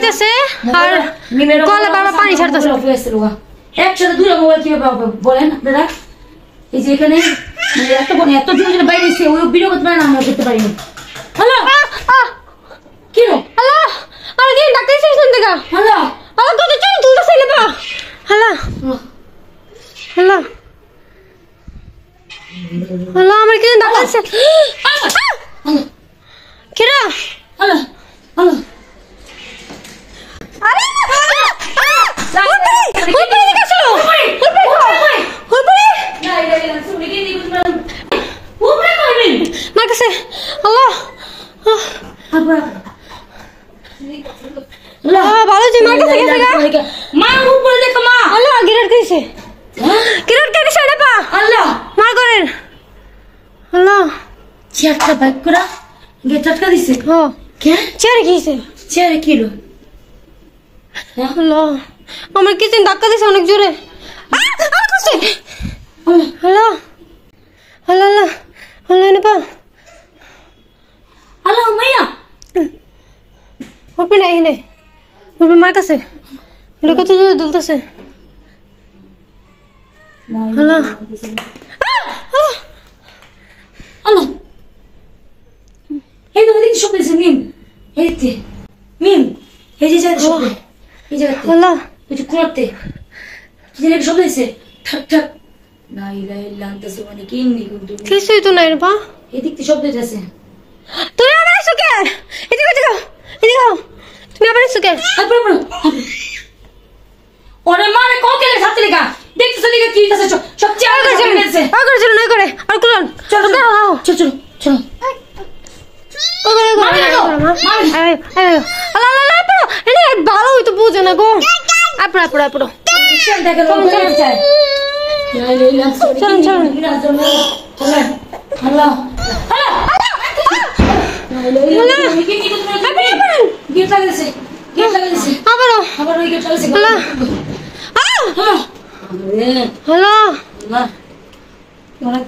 দিতেছে আর কলে বাবা পানি ছাড়তেছে একসাথে দুটো মোবাইল কিভাবে বলেন আপনারা এই যে এখানে এত এত জোরে বাইরে এসে ওই ভিডিও করতে পারেন আমরা করতে পারিনি হ্যালো কি রে হ্যালো আর কি ডাক্তার এসেছেন দেখা হ্যালো আর তো তো তুলতেছে না বা হ্যালো হ্যালো হ্যালো আমার কি ডাক্তার এসে কিরা হ্যালো হ্যালো আরে ভালো যে মার কাছে গেছে গা মা উপরে দেখো মা আল্লাহ গিরাট কইছে গিরাট কে দিছে না পা আল্লাহ মার করেন আল্লাহ চেয়ারটা বাইক করা গেটাটকা দিছে ও কে চেয়ারে কিছে চেয়ারে কি লো আল্লাহ আমার কি ধাক্কা দিছে অনেক জোরে আর কইছে আল্লাহ আল্লাহ আল্লাহ আল্লাহ না পা আল্লাহ মাইয়া ওপে নাই নে ওপে মার কাছে এটা কত জোরে দুলতেছে আল্লাহ আল্লাহ এই তো দেখি সব দিছে মিম এই তে মিম এই যে জায়গা সব এই জায়গা আল্লাহ তুই করতে কি জায়গা সব দিছে ঠাক ঠাক না ইলা ইল্লা আনতা সুবহানাকা ইন্নী কুনতু কিছুই তো নাই রে পা এদিক থেকে শব্দ হইতাছে তুই আবার এসো কে এদিকে এদিকে এদিকে তুমি আবার এসো কে ওরে মারে কোকেলে সাথে লেখা দেখতেছ লিখা কি হইতাছে সব চেয়ার করে নিয়েছে আগে চলো না করে আর কুলন চলো চলো চলো চলো ওরে আল্লাহ আল্লাহ আপু এনে ভালো হইতো বুঝে না গো আপু আপু আপু চল দেখো চল চাই চল চল আল্লাহ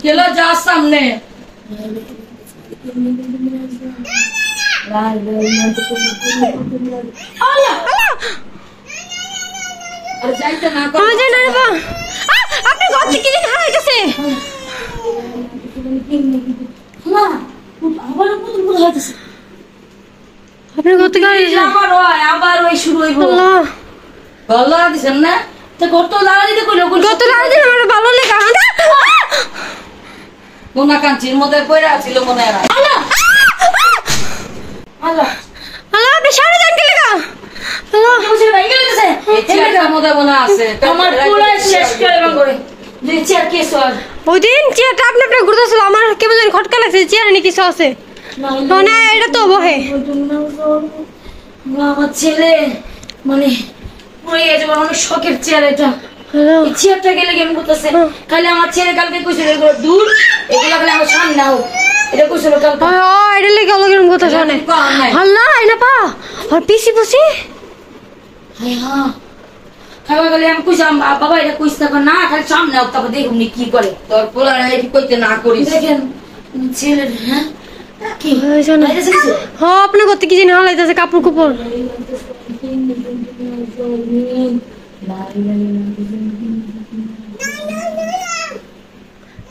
কেলা যা সামনে যাইতে না আপনি ঘর থেকে কি হারাইতেছে আপনি ঘর থেকে আবার ওই শুরু হইব আল্লাহ দিছেন না তো গত লাগা দিতে কইলো গত লাগা দিলে আমার ভালো লাগা কোনা কাঞ্চির মধ্যে কইরা ছিল মনে হয় আল্লাহ আল্লাহ আল্লাহ আপনি সারা জান গেলে গা আল্লাহ মুছে ভাই গেলেছে এই চেয়ারটার মধ্যে মনে আছে আমার পুরো শেষ করে করে দুই চেয়ার কি সর ওই দিন চেয়ারটা আপনি ঘুরতেছিল আমার কেমন জানি খটকা লাগছে চেয়ারে নাকি কিছু আছে না এটা তো বহে আমার ছেলে মানে পুরো এই যে অনেক শখের চেয়ার এটা এই চেয়ারটা গেলে কেমন করতেছে খালি আমার ছেলে কালকে কইছিল এগুলো দূর এগুলো খালি আমার সামনে নাও এটা কইছিল কালকে এটা লেগে গেল কেমন কথা শুনে আল্লাহ এটা পা আর পিসি পুসি হ্যাঁ খাবার গেলে আমি কইছিলাম বাবা এটা কইস না খালি সামনে নাও তারপর দেখুন কি করে তোর পোলার এটি কইতে না করিস দেখেন ছেলে হ্যাঁ কি হয়েছে না হ্যাঁ আপনি করতে কি জানি হালাইতেছে কাপড় কুপড়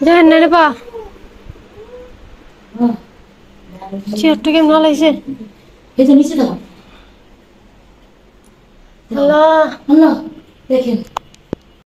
দেখেন না রে পা চেয়ারটা কেমন হালাইছে এই তো নিচে দাও আল্লাহ আল্লাহ দেখেন